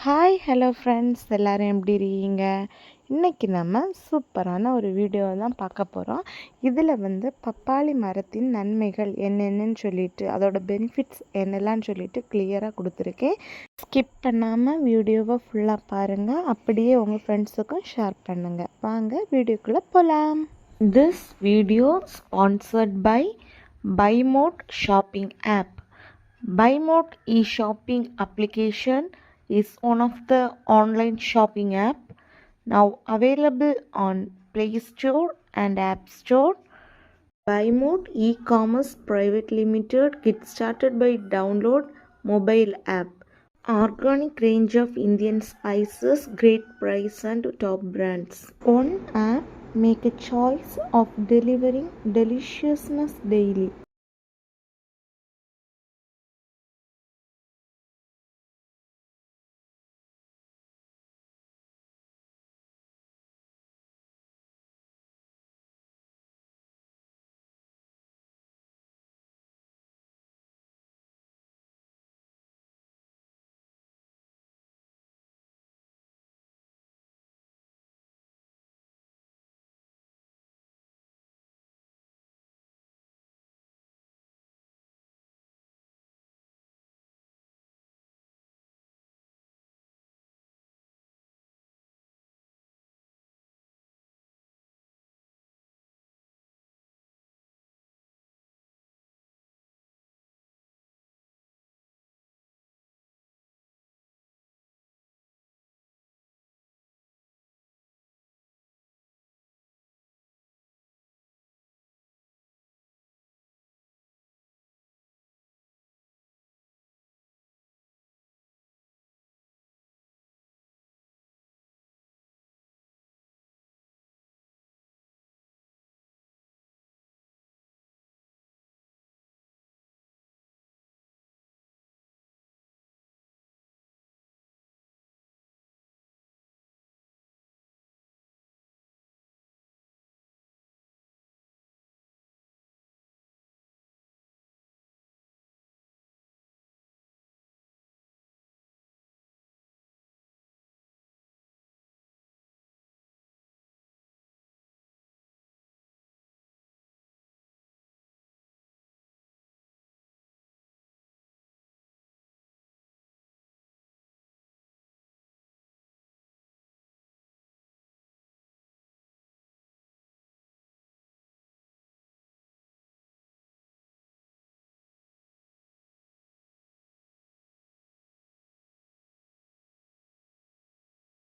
Hi hello friends எல்லோரும் எப்படி இருக்கீங்க? இன்றைக்கி நம்ம சூப்பரான ஒரு வீடியோவை தான் பார்க்க போகிறோம். இதில் பப்பாளி மரத்தின் நன்மைகள் என்னென்னு சொல்லிட்டு அதோட பெனிஃபிட்ஸ் என்னெல்லாம் சொல்லிட்டு கிளியராக கொடுத்துருக்கேன். ஸ்கிப் பண்ணாமல் வீடியோவை ஃபுல்லாக பாருங்கள், அப்படியே உங்கள் ஃப்ரெண்ட்ஸுக்கும் ஷேர் பண்ணுங்கள். வாங்க வீடியோக்குள்ளே போகலாம். This video sponsored by Buymote shopping app. Buymote e-shopping application is one of the online shopping app now available on Play Store and App Store. Buymote e-commerce private limited get started by download mobile app. Organic range of Indian spices, great price and top brands. One app make a choice of delivering deliciousness daily.